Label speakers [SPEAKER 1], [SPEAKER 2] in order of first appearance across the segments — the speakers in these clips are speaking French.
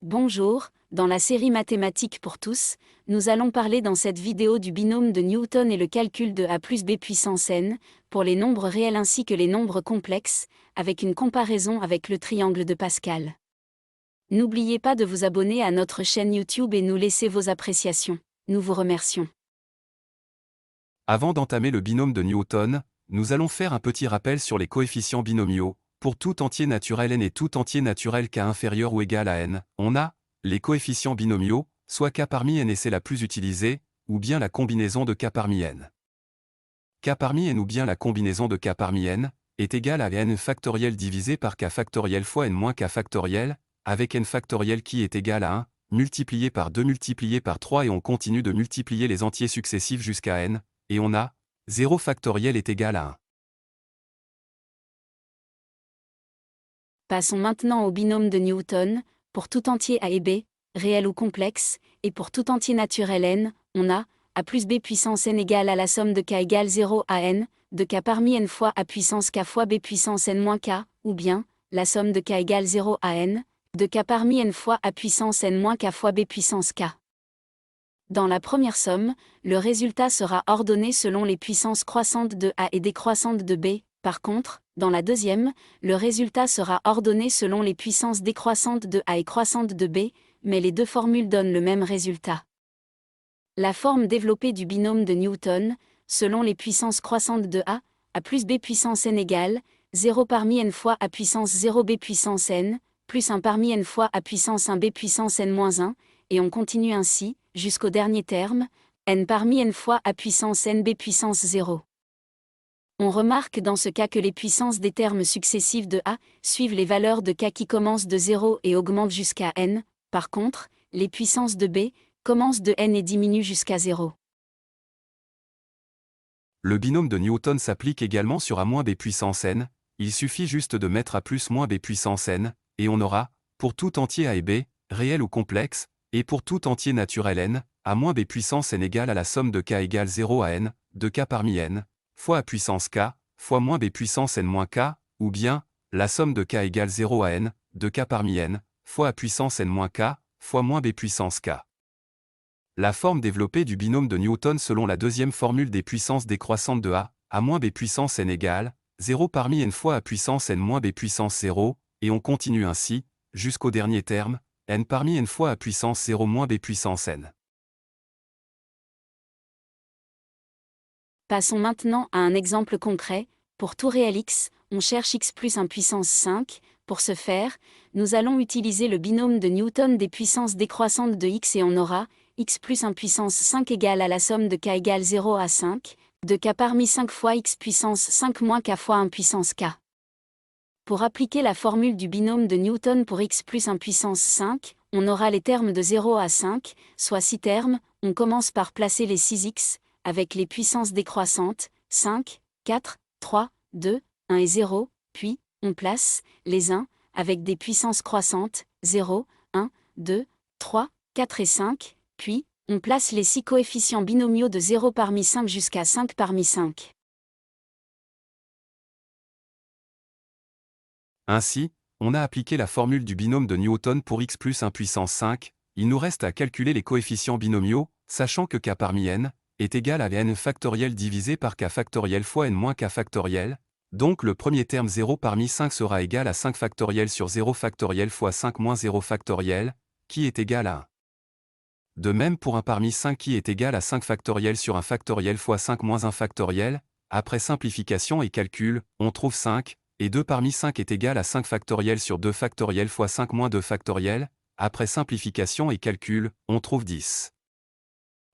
[SPEAKER 1] Bonjour, dans la série Mathématiques pour tous, nous allons parler dans cette vidéo du binôme de Newton et le calcul de a plus b puissance n, pour les nombres réels ainsi que les nombres complexes, avec une comparaison avec le triangle de Pascal. N'oubliez pas de vous abonner à notre chaîne YouTube et nous laisser vos appréciations. Nous vous remercions.
[SPEAKER 2] Avant d'entamer le binôme de Newton, nous allons faire un petit rappel sur les coefficients binomiaux. Pour tout entier naturel n et tout entier naturel k inférieur ou égal à n, on a les coefficients binomiaux, soit k parmi n et c'est la plus utilisée, ou bien la combinaison de k parmi n. K parmi n ou bien la combinaison de k parmi n est égale à n factoriel divisé par k factoriel fois n moins k factoriel, avec n factoriel qui est égal à 1, multiplié par 2 multiplié par 3 et on continue de multiplier les entiers successifs jusqu'à n, et on a 0 factoriel est égal à 1.
[SPEAKER 1] Passons maintenant au binôme de Newton, pour tout entier a et b, réel ou complexe, et pour tout entier naturel n, on a a plus b puissance n égale à la somme de k égale 0 à n, de k parmi n fois a puissance k fois b puissance n moins k, ou bien, la somme de k égale 0 à n, de k parmi n fois a puissance n moins k fois b puissance k. Dans la première somme, le résultat sera ordonné selon les puissances croissantes de a et décroissantes de b. Par contre, dans la deuxième, le résultat sera ordonné selon les puissances décroissantes de a et croissantes de b, mais les deux formules donnent le même résultat. La forme développée du binôme de Newton, selon les puissances croissantes de a plus b puissance n égale 0 parmi n fois a puissance 0 b puissance n, plus 1 parmi n fois a puissance 1 b puissance n moins 1, et on continue ainsi, jusqu'au dernier terme, n parmi n fois a puissance n b puissance 0. On remarque dans ce cas que les puissances des termes successifs de a suivent les valeurs de k qui commencent de 0 et augmentent jusqu'à n, par contre, les puissances de b commencent de n et diminuent jusqu'à 0.
[SPEAKER 2] Le binôme de Newton s'applique également sur a moins b puissance n, il suffit juste de mettre a plus moins b puissance n, et on aura, pour tout entier a et b, réel ou complexe, et pour tout entier naturel n, a moins b puissance n égale à la somme de k égale 0 à n, de k parmi n, fois a puissance k, fois moins b puissance n moins k, ou bien, la somme de k égale 0 à n, de k parmi n, fois a puissance n moins k, fois moins b puissance k. La forme développée du binôme de Newton selon la deuxième formule des puissances décroissantes de a moins b puissance n égale 0 parmi n fois a puissance n moins b puissance 0, et on continue ainsi, jusqu'au dernier terme, n parmi n fois a puissance 0 moins b puissance n.
[SPEAKER 1] Passons maintenant à un exemple concret. Pour tout réel x, on cherche x plus 1 puissance 5. Pour ce faire, nous allons utiliser le binôme de Newton des puissances décroissantes de x et on aura x plus 1 puissance 5 égale à la somme de k égale 0 à 5, de k parmi 5 fois x puissance 5 moins k fois 1 puissance k. Pour appliquer la formule du binôme de Newton pour x plus 1 puissance 5, on aura les termes de 0 à 5, soit 6 termes. On commence par placer les 6x, avec les puissances décroissantes, 5, 4, 3, 2, 1 et 0, puis, on place les 1, avec des puissances croissantes, 0, 1, 2, 3, 4 et 5, puis, on place les 6 coefficients binomiaux de 0 parmi 5 jusqu'à 5 parmi 5.
[SPEAKER 2] Ainsi, on a appliqué la formule du binôme de Newton pour x plus 1 puissance 5, il nous reste à calculer les coefficients binomiaux, sachant que k parmi n est égal à n factoriel divisé par k factoriel fois n moins k factoriel, donc le premier terme 0 parmi 5 sera égal à 5 factoriel sur 0 factoriel fois 5 moins 0 factoriel, qui est égal à 1. De même pour 1 parmi 5 qui est égal à 5 factoriel sur 1 factoriel fois 5 moins 1 factoriel, après simplification et calcul, on trouve 5, et 2 parmi 5 est égal à 5 factoriel sur 2 factoriel fois 5 moins 2 factoriel, après simplification et calcul, on trouve 10.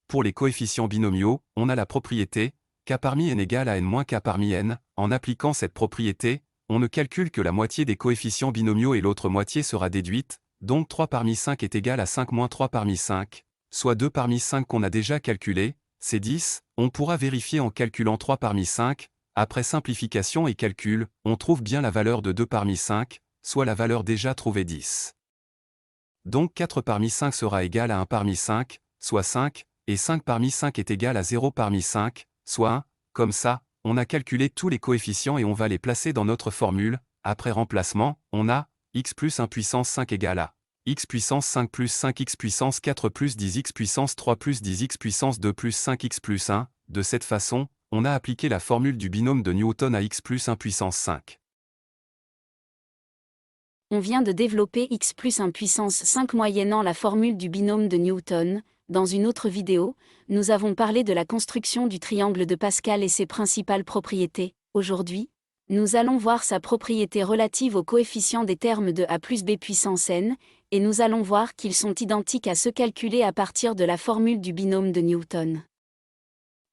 [SPEAKER 2] Pour les coefficients binomiaux, on a la propriété k parmi n égale à n moins k parmi n. En appliquant cette propriété, on ne calcule que la moitié des coefficients binomiaux et l'autre moitié sera déduite, donc 3 parmi 5 est égal à 5 moins 3 parmi 5, soit 2 parmi 5 qu'on a déjà calculé, c'est 10, on pourra vérifier en calculant 3 parmi 5, après simplification et calcul, on trouve bien la valeur de 2 parmi 5, soit la valeur déjà trouvée 10. Donc 4 parmi 5 sera égal à 1 parmi 5, soit 5, et 5 parmi 5 est égal à 0 parmi 5, soit 1, comme ça, on a calculé tous les coefficients et on va les placer dans notre formule, après remplacement, on a x plus 1 puissance 5 égale à x puissance 5 plus 5x puissance 4 plus 10x puissance 3 plus 10x puissance 2 plus 5x plus 1. De cette façon, on a appliqué la formule du binôme de Newton à x plus 1 puissance 5.
[SPEAKER 1] On vient de développer x plus 1 puissance 5 moyennant la formule du binôme de Newton. Dans une autre vidéo, nous avons parlé de la construction du triangle de Pascal et ses principales propriétés. Aujourd'hui, nous allons voir sa propriété relative au coefficient des termes de a plus b puissance n, et nous allons voir qu'ils sont identiques à ceux calculés à partir de la formule du binôme de Newton.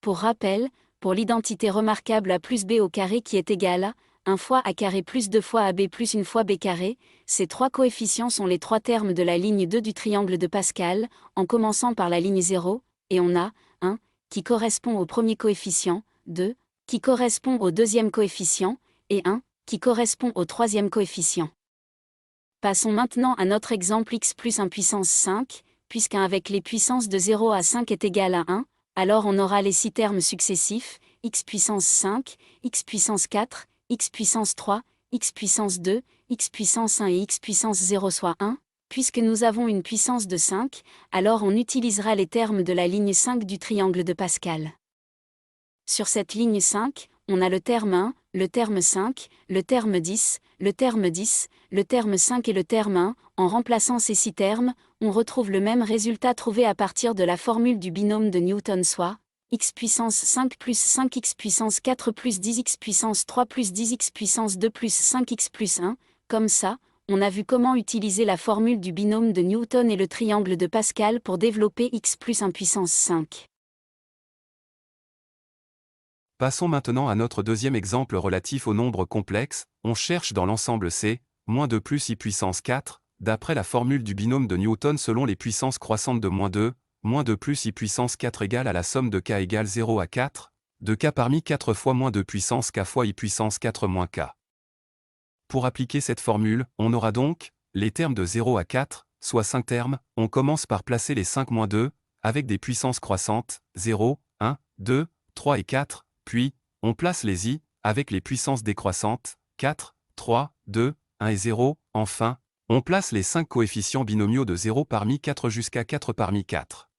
[SPEAKER 1] Pour rappel, pour l'identité remarquable a plus b au carré qui est égale à 1 fois a carré plus 2 fois ab plus 1 fois b carré, ces trois coefficients sont les trois termes de la ligne 2 du triangle de Pascal, en commençant par la ligne 0, et on a 1, qui correspond au premier coefficient, 2, qui correspond au deuxième coefficient, et 1, qui correspond au troisième coefficient. Passons maintenant à notre exemple x plus 1 puissance 5, puisqu'un avec les puissances de 0 à 5 est égal à 1, alors on aura les 6 termes successifs, x puissance 5, x puissance 4, x puissance 3, x puissance 2, x puissance 1 et x puissance 0 soit 1. Puisque nous avons une puissance de 5, alors on utilisera les termes de la ligne 5 du triangle de Pascal. Sur cette ligne 5, on a le terme 1, le terme 5, le terme 10, le terme 10, le terme 5 et le terme 1. En remplaçant ces 6 termes, on retrouve le même résultat trouvé à partir de la formule du binôme de Newton, soit x puissance 5 plus 5x puissance 4 plus 10x puissance 3 plus 10x puissance 2 plus 5x plus 1. Comme ça, on a vu comment utiliser la formule du binôme de Newton et le triangle de Pascal pour développer x plus 1 puissance 5.
[SPEAKER 2] Passons maintenant à notre deuxième exemple relatif aux nombres complexes. On cherche dans l'ensemble C, moins 2 plus I puissance 4, d'après la formule du binôme de Newton selon les puissances croissantes de moins 2 plus I puissance 4 égale à la somme de k égale 0 à 4, de k parmi 4 fois moins 2 puissance k fois I puissance 4 moins k. Pour appliquer cette formule, on aura donc les termes de 0 à 4, soit 5 termes. On commence par placer les 5 moins 2, avec des puissances croissantes, 0, 1, 2, 3 et 4, puis, on place les i, avec les puissances décroissantes, 4, 3, 2, 1 et 0, enfin, on place les 5 coefficients binomiaux de 0 parmi 4 jusqu'à 4 parmi 4.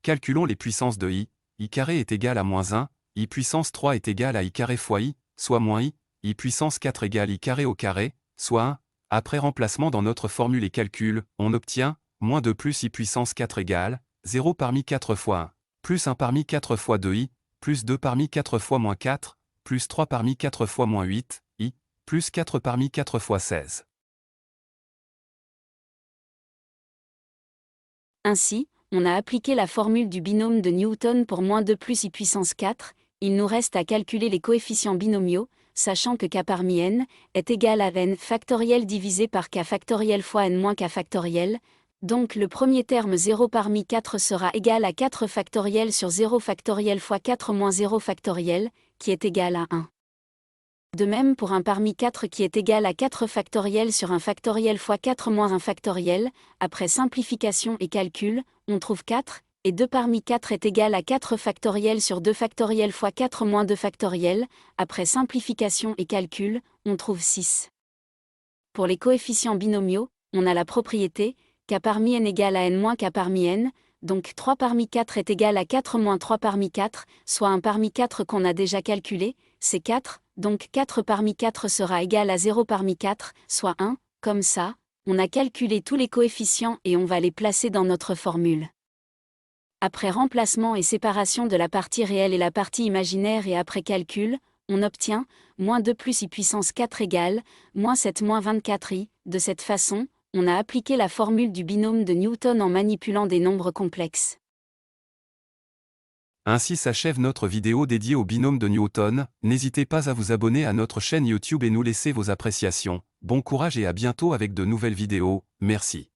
[SPEAKER 2] Calculons les puissances de i carré est égal à moins 1, i puissance 3 est égal à i carré fois i, soit moins i puissance 4 égale i carré au carré, soit 1. Après remplacement dans notre formule et calcul, on obtient, moins 2 plus i puissance 4 égale, 0 parmi 4 fois 1, plus 1 parmi 4 fois 2i, plus 2 parmi 4 fois moins 4, plus 3 parmi 4 fois moins 8, i, plus 4 parmi 4 fois 16.
[SPEAKER 1] Ainsi, on a appliqué la formule du binôme de Newton pour moins 2 plus I puissance 4, il nous reste à calculer les coefficients binomiaux, sachant que k parmi n est égal à n factoriel divisé par k factoriel fois n moins k factoriel, donc le premier terme 0 parmi 4 sera égal à 4 factoriel sur 0 factoriel fois 4 moins 0 factoriel, qui est égal à 1. De même pour 1 parmi 4 qui est égal à 4 factoriel sur 1 factoriel fois 4 moins 1 factoriel, après simplification et calcul, on trouve 4, et 2 parmi 4 est égal à 4 factoriel sur 2 factoriel fois 4 moins 2 factoriel, après simplification et calcul, on trouve 6. Pour les coefficients binomiaux, on a la propriété, k parmi n égale à n moins k parmi n, donc 3 parmi 4 est égal à 4 moins 3 parmi 4, soit 1 parmi 4 qu'on a déjà calculé, c'est 4, donc 4 parmi 4 sera égal à 0 parmi 4, soit 1, comme ça, on a calculé tous les coefficients et on va les placer dans notre formule. Après remplacement et séparation de la partie réelle et la partie imaginaire et après calcul, on obtient, moins 2 plus I puissance 4 égale, moins 7 moins 24i, de cette façon, on a appliqué la formule du binôme de Newton en manipulant des nombres complexes.
[SPEAKER 2] Ainsi s'achève notre vidéo dédiée au binôme de Newton. N'hésitez pas à vous abonner à notre chaîne YouTube et nous laisser vos appréciations. Bon courage et à bientôt avec de nouvelles vidéos. Merci.